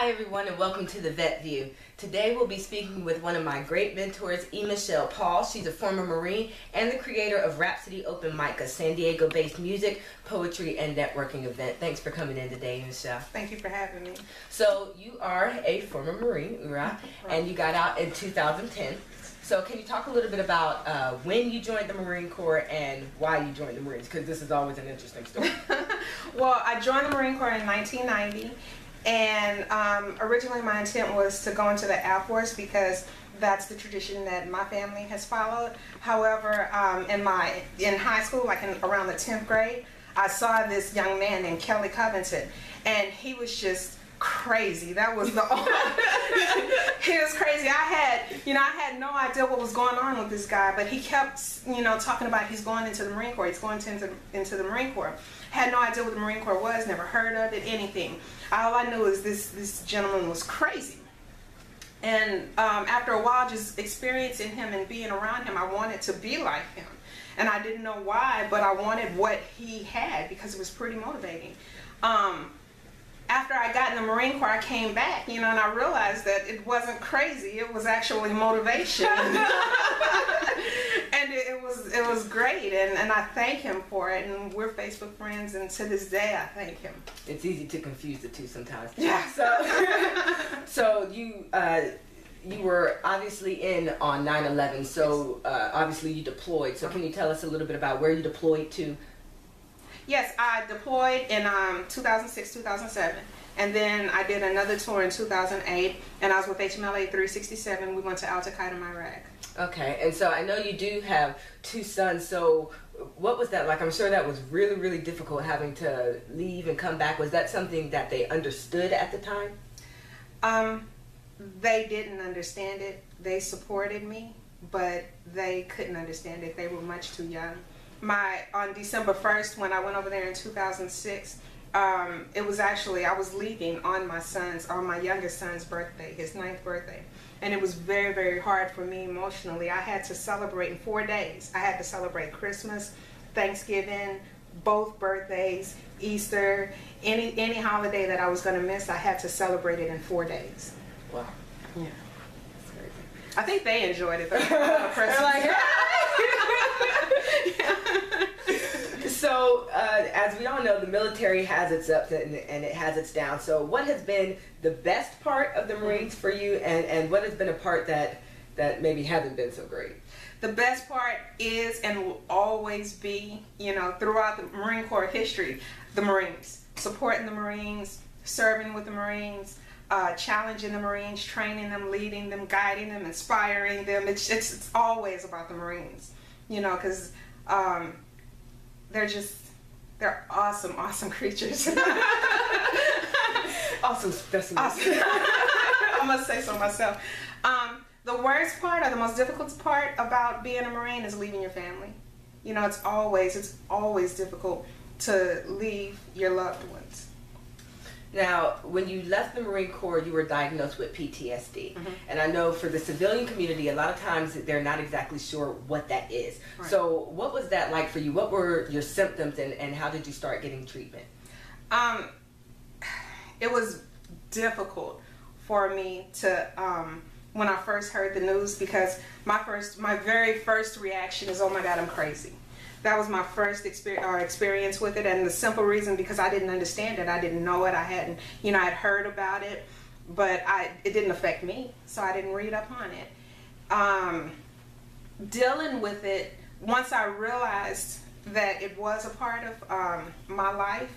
Hi everyone, and welcome to the Vet View. Today we'll be speaking with one of my great mentors, EMichele Paul. She's a former Marine and the creator of Rhapsody Open MIc, a San Diego-based music, poetry, and networking event. Thanks for coming in today, EMichele. Thank you for having me. So you are a former Marine, and you got out in 2010. So can you talk a little bit about when you joined the Marine Corps and why you joined the Marines? Because this is always an interesting story. Well, I joined the Marine Corps in 1990. And originally my intent was to go into the Air Force because that's the tradition that my family has followed. However, in high school, like around the 10th grade, I saw this young man named Kelly Covington, and he was just crazy. That was the he was crazy. I had no idea what was going on with this guy, but he kept, talking about he's going into the Marine Corps. He's going into the Marine Corps. Had no idea what the Marine Corps was, never heard of it, anything. All I knew is this gentleman was crazy. And after a while, just experiencing him and being around him, I wanted to be like him. And I didn't know why, but I wanted what he had because it was pretty motivating. After I got in the Marine Corps, I came back, and I realized that it wasn't crazy. It was actually motivation. And it was great, and I thank him for it, and we're Facebook friends, and to this day I thank him. It's easy to confuse the two sometimes. Yeah. So you were obviously in on 9/11, so obviously you deployed. So can you tell us a little bit about where you deployed to? Yes, I deployed in 2006, 2007, and then I did another tour in 2008, and I was with HMLA 367. We went to Al-Qaeda, Iraq. Okay, and so I know you do have two sons, so what was that like? I'm sure that was really, really difficult having to leave and come back. Was that something that they understood at the time? They didn't understand it. They supported me, but they couldn't understand it. They were much too young. On December 1st, when I went over there in 2006, it was actually, I was leaving on my youngest son's birthday, his 9th birthday. And it was very, very hard for me emotionally. I had to celebrate in 4 days. I had to celebrate Christmas, Thanksgiving, both birthdays, Easter, any holiday that I was going to miss, I had to celebrate it in 4 days. Wow. Yeah. That's crazy. I think they enjoyed it. They're like, So, as we all know, the military has its ups and it has its downs. So what has been the best part of the Marines for you, and what has been a part that maybe hasn't been so great? The best part is and will always be, throughout the Marine Corps history, the Marines. Supporting the Marines, serving with the Marines, challenging the Marines, training them, leading them, guiding them, inspiring them. It's always about the Marines, because they're awesome creatures. Awesome specimens. Awesome. I must say so myself. The worst part or the most difficult part about being a Marine is leaving your family. It's always difficult to leave your loved ones. Now, when you left the Marine Corps, you were diagnosed with PTSD. Mm-hmm. And I know for the civilian community, a lot of times they're not exactly sure what that is. Right. So what was that like for you? What were your symptoms, and how did you start getting treatment? It was difficult for me to, when I first heard the news, because my very first reaction is, oh my God, I'm crazy. That was my first experience with it, and the simple reason because I didn't understand it. I didn't know it. I hadn't, I'd heard about it, but it didn't affect me, so I didn't read up on it. Dealing with it, once I realized that it was a part of my life,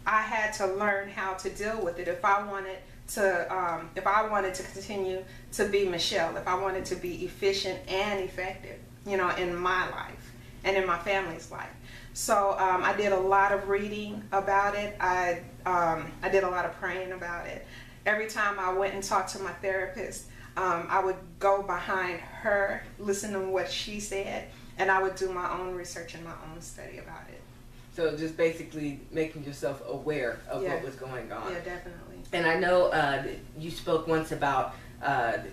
I had to learn how to deal with it. If I wanted to continue to be Michele, if I wanted to be efficient and effective, in my life and in my family's life. So I did a lot of reading about it. I did a lot of praying about it. Every time I went and talked to my therapist, I would go behind her, listen to what she said, and I would do my own research and my own study about it. So just basically making yourself aware of what was going on. Yeah, definitely. And I know you spoke once about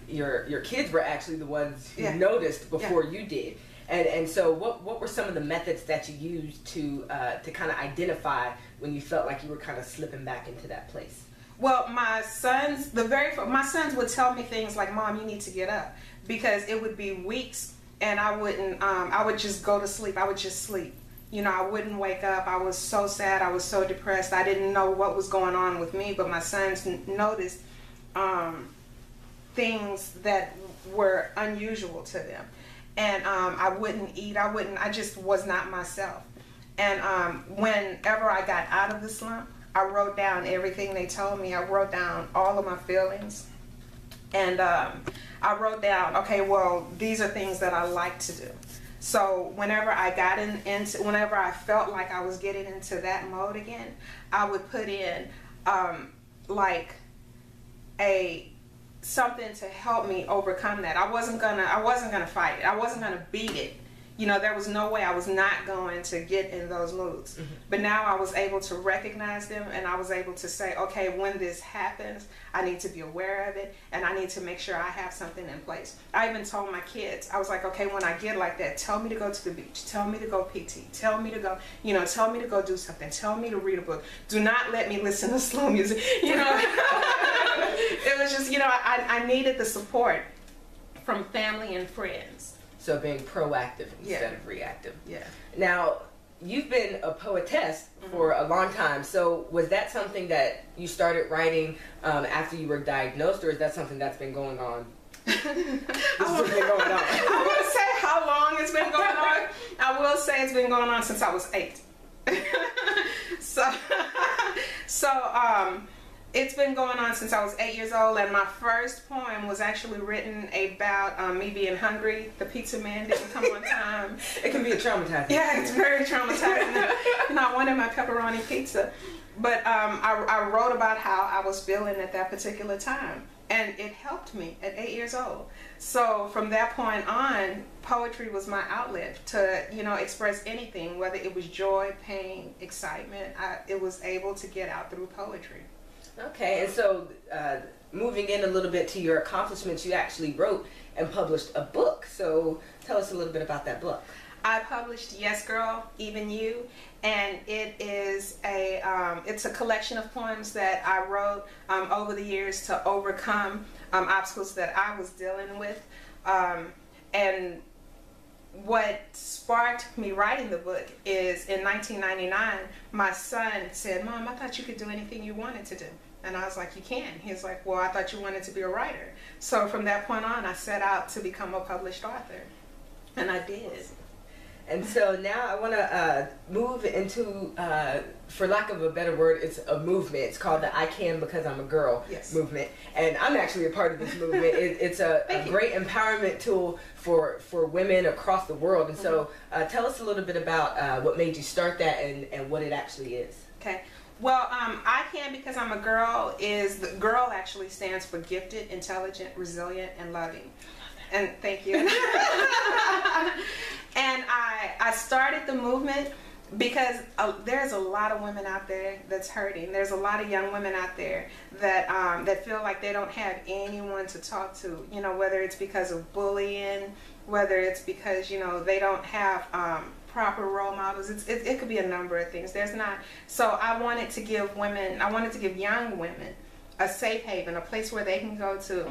your kids were actually the ones who noticed before you did. And so what were some of the methods that you used to kind of identify when you felt like you were kind of slipping back into that place? Well, my sons would tell me things like, "Mom, you need to get up," because it would be weeks and I wouldn't. I would just go to sleep. I would just sleep. You know, I wouldn't wake up. I was so sad. I was so depressed. I didn't know what was going on with me, but my sons noticed things that were unusual to them. And I wouldn't eat. I just was not myself. And whenever I got out of the slump, I wrote down everything they told me. I wrote down all of my feelings. And I wrote down, okay, well, these are things that I like to do. So whenever I got whenever I felt like I was getting into that mode again, I would put in like something to help me overcome that. I wasn't gonna fight it. I wasn't gonna beat it. You know, there was no way I was not going to get in those moods. Mm-hmm. But now I was able to recognize them, and I was able to say, okay, when this happens, I need to be aware of it, and I need to make sure I have something in place. I even told my kids, I was like, okay, when I get like that, tell me to go to the beach, tell me to go PT, tell me to go, you know, tell me to go do something, tell me to read a book. Do not let me listen to slow music, you know. It was just, you know, I needed the support from family and friends. So being proactive instead of reactive. Yeah. Now, you've been a poetess for a long time. So was that something that you started writing after you were diagnosed, or is that something that's been going on? I won't say how long it's been going on. I will say it's been going on since I was 8. So it's been going on since I was 8 years old, and my first poem was actually written about me being hungry. The pizza man didn't come on time. It can be a traumatizing. Yeah, it's very traumatizing. And I wanted my pepperoni pizza. But I wrote about how I was feeling at that particular time, and it helped me at 8 years old. So from that point on, poetry was my outlet to, you know, express anything, whether it was joy, pain, excitement. It was able to get out through poetry. Okay, and so moving in a little bit to your accomplishments, you actually wrote and published a book. So tell us a little bit about that book. I published Yes Girl, Even You, and it is it's a collection of poems that I wrote over the years to overcome obstacles that I was dealing with. And what sparked me writing the book is in 1999, my son said, "Mom, I thought you could do anything you wanted to do." And I was like, "You can." He's like, "Well, I thought you wanted to be a writer." So from that point on, I set out to become a published author. And I did. And so now I want to move into, for lack of a better word, it's a movement. It's called the I Can Because I'm a Girl movement. And I'm actually a part of this movement. It's a great empowerment tool for women across the world. And so tell us a little bit about what made you start that and what it actually is. Okay. Well, I Can Because I'm a Girl the girl actually stands for gifted, intelligent, resilient, and loving. And thank you. And I started the movement because there's a lot of women out there that's hurting. There's a lot of young women out there that that feel like they don't have anyone to talk to. You know, whether it's because of bullying, whether it's because, you know, they don't have proper role models. It could be a number of things. There's not. So I wanted to give young women a safe haven, a place where they can go to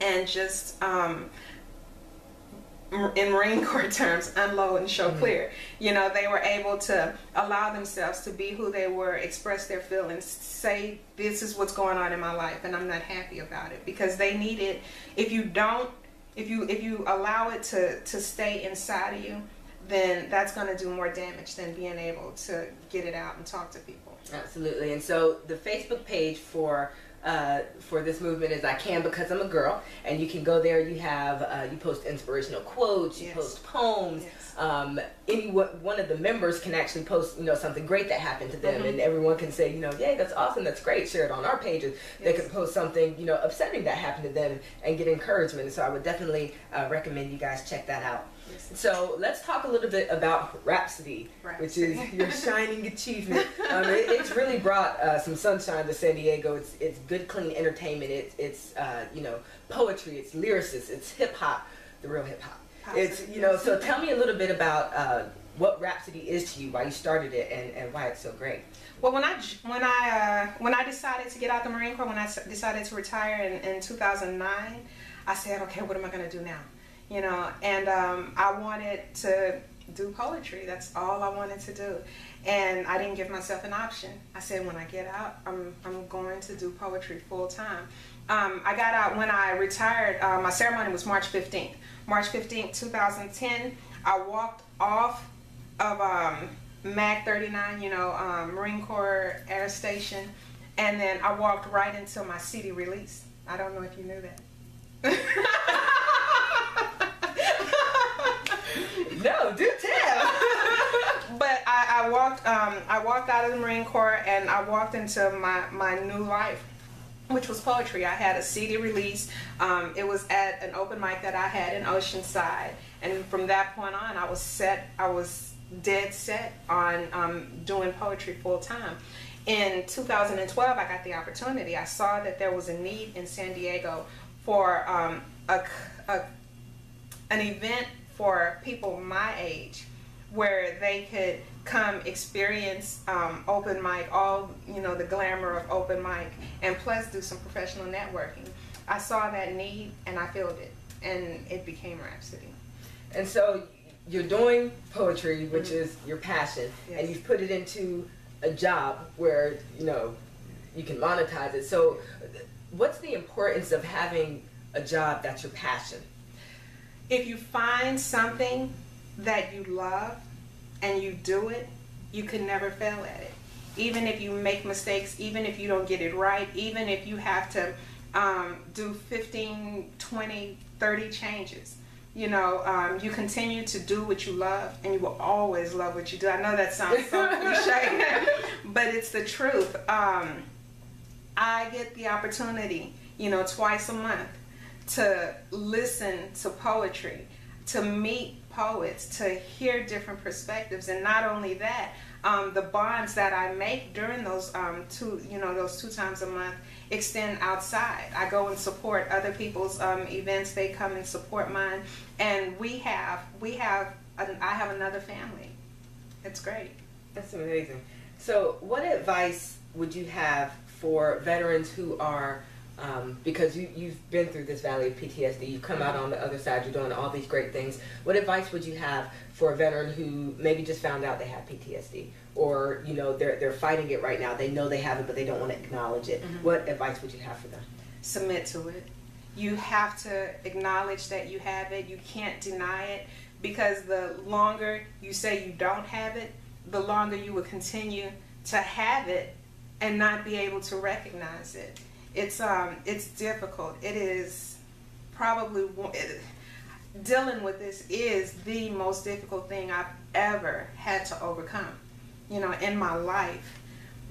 and just in Marine Corps terms, unload and show clear. You know, they were able to allow themselves to be who they were, express their feelings, say, this is what's going on in my life and I'm not happy about it, because they need it. If you allow it to stay inside of you, then that's going to do more damage than being able to get it out and talk to people. Absolutely. And so the Facebook page for this movement is I Can Because I'm a Girl, and you can go there. You have you post inspirational quotes, you post poems. One of the members can actually post, you know, something great that happened to them, and everyone can say, you know, yay, that's awesome, that's great, share it on our pages. They could post something, you know, upsetting that happened to them and get encouragement. So I would definitely recommend you guys check that out. So let's talk a little bit about Rhapsody, which is your shining achievement. It's really brought some sunshine to San Diego. It's good, clean entertainment. It's you know, poetry. It's lyricists. It's hip hop, the real hip hop. It's, you know. So tell me a little bit about what Rhapsody is to you, why you started it, and why it's so great. Well, when I decided to get out the Marine Corps, when I decided to retire in 2009, I said, okay, what am I going to do now? You know, and I wanted to do poetry. That's all I wanted to do. And I didn't give myself an option. I said, when I get out, I'm going to do poetry full time. I got out when I retired. My ceremony was March 15th. March 15th, 2010, I walked off of MAG 39, you know, Marine Corps Air Station, and then I walked right into my CD release. I don't know if you knew that. No, do tell. But I walked out of the Marine Corps and I walked into my new life, which was poetry. I had a CD release. It was at an open mic that I had in Oceanside, and from that point on, I was dead set on doing poetry full time. In 2012, I got the opportunity. I saw that there was a need in San Diego for an event for people my age, where they could come experience open mic, all, you know, the glamour of open mic, and plus do some professional networking. I saw that need and I filled it, and it became Rhapsody. And so you're doing poetry, which mm-hmm. is your passion, yes. and you've put it into a job where, you know, you can monetize it. So what's the importance of having a job that's your passion? If you find something that you love and you do it, you can never fail at it. Even if you make mistakes, even if you don't get it right, even if you have to do 15, 20, 30 changes, you know, you continue to do what you love, and you will always love what you do. I know that sounds so cliche, but it's the truth. I get the opportunity, you know, twice a month to listen to poetry, to meet poets, to hear different perspectives, and not only that, the bonds that I make during those those 2 times a month extend outside. I go and support other people's events. They come and support mine, and I have another family. It's great. That's amazing. So, what advice would you have for veterans who are because you've been through this valley of PTSD, you've come out on the other side, you're doing all these great things. What advice would you have for a veteran who maybe just found out they have PTSD, or, you know, they're fighting it right now, they know they have it but they don't want to acknowledge it? Mm-hmm. What advice would you have for them? Submit to it. You have to acknowledge that you have it. You can't deny it, because the longer you say you don't have it, the longer you will continue to have it and not be able to recognize it. It's difficult. It is probably, dealing with this is the most difficult thing I've ever had to overcome, you know, in my life.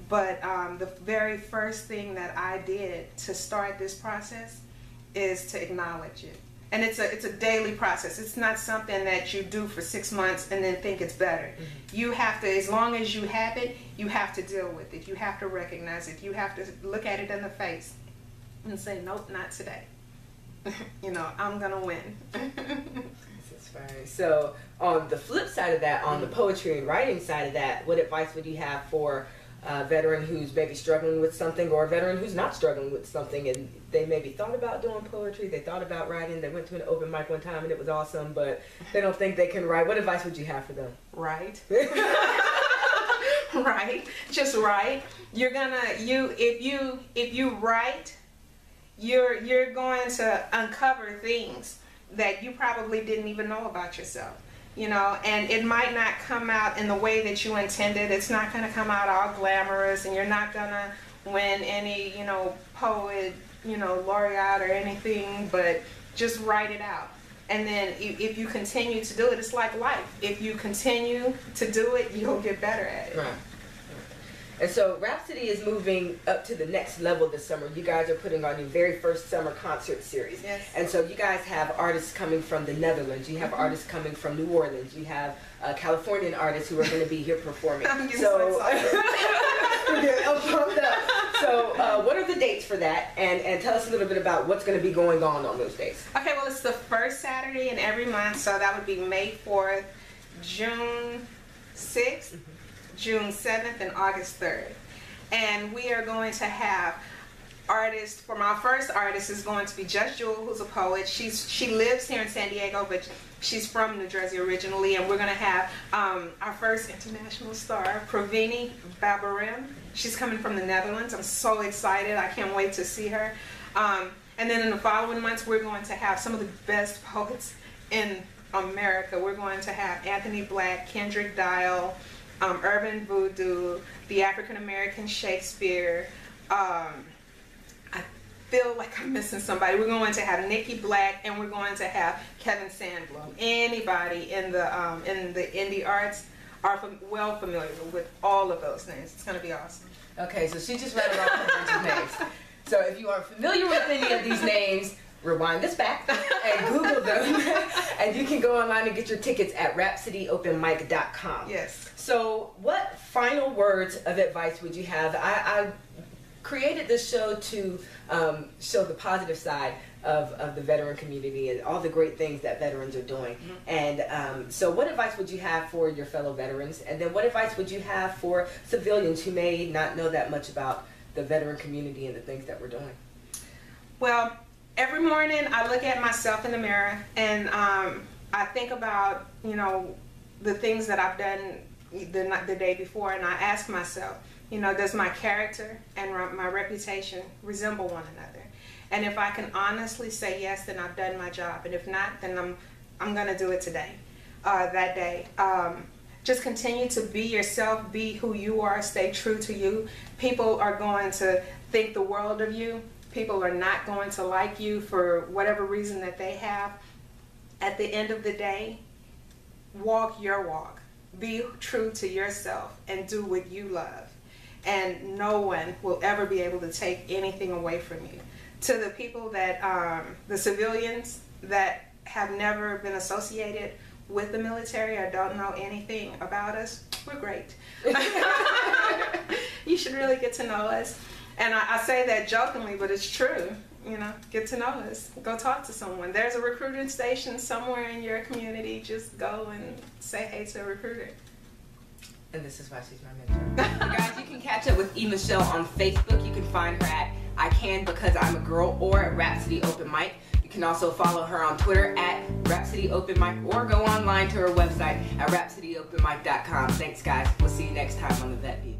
But the very first thing that I did to start this process is to acknowledge it. And it's a daily process. It's not something that you do for 6 months and then think it's better. Mm-hmm. You have to, as long as you have it, you have to deal with it. You have to recognize it. You have to look at it in the face and say, nope, not today. You know, I'm gonna win. That's inspiring. So on the flip side of that, on the poetry and writing side of that, what advice would you have for a veteran who's maybe struggling with something, or a veteran who's not struggling with something, and they maybe thought about doing poetry, they thought about writing, they went to an open mic one time and it was awesome, but they don't think they can write? What advice would you have for them? Write. Right. Just write. You're gonna, if you write, you're going to uncover things that you probably didn't even know about yourself. You know, and it might not come out in the way that you intended. It's not going to come out all glamorous, and you're not going to win any, you know, poet, you know, laureate or anything, but just write it out. And then if you continue to do it, it's like life. If you continue to do it, you'll get better at it. Right. And so Rhapsody is moving up to the next level this summer. You guys are putting on your very first summer concert series. Yes. And so you guys have artists coming from the Netherlands. You have artists coming from New Orleans. You have Californian artists who are going to be here performing. I'm getting so excited. I'm pumped up. So what are the dates for that? And tell us a little bit about what's going to be going on those days. Okay, well, it's the first Saturday in every month, so that would be May 4th, June 6th, June 7th, and August 3rd. And we are going to have artists. For my first artist is going to be Just Jewel, who's a poet. She lives here in San Diego, but she's from New Jersey originally. And we're going to have our first international star, Pravini Babarim. She's coming from the Netherlands. I'm so excited. I can't wait to see her. And then in the following months, we're going to have some of the best poets in America. We're going to have Anthony Black, Kendrick Dial, Urban Voodoo, the African American Shakespeare. I feel like I'm missing somebody. We're going to have Nikki Black, and we're going to have Kevin Sandblum. Anybody in the indie arts are well familiar with all of those names. It's going to be awesome. Okay, so she just read off a bunch of names. So if you aren't familiar with any of these names, rewind this back and Google them, and you can go online and get your tickets at rhapsodyopenmic.com. Yes. So what final words of advice would you have? I created this show to show the positive side of the veteran community and all the great things that veterans are doing. And so what advice would you have for your fellow veterans? And then what advice would you have for civilians who may not know that much about the veteran community and the things that we're doing? Well, every morning I look at myself in the mirror, and I think about, you know, the things that I've done the day before, and I ask myself, you know, does my character and my reputation resemble one another? And if I can honestly say yes, then I've done my job, and if not, then I'm going to do it today, that day. Just continue to be yourself, be who you are, stay true to you. People are going to think the world of you. People are not going to like you for whatever reason that they have. At the end of the day, walk your walk. Be true to yourself and do what you love. And no one will ever be able to take anything away from you. To the people that, the civilians that have never been associated with the military or don't know anything about us, we're great. You should really get to know us. And I say that jokingly, but it's true. You know, get to know us. Go talk to someone. There's a recruiting station somewhere in your community. Just go and say hey to a recruiter. And this is why she's my mentor. Guys, you can catch up with EMichele on Facebook. You can find her at I Can Because I'm a Girl or at Rhapsody Open Mic. You can also follow her on Twitter at Rhapsody Open Mic, or go online to her website at rhapsodyopenmic.com. Thanks, guys. We'll see you next time on The Vet View.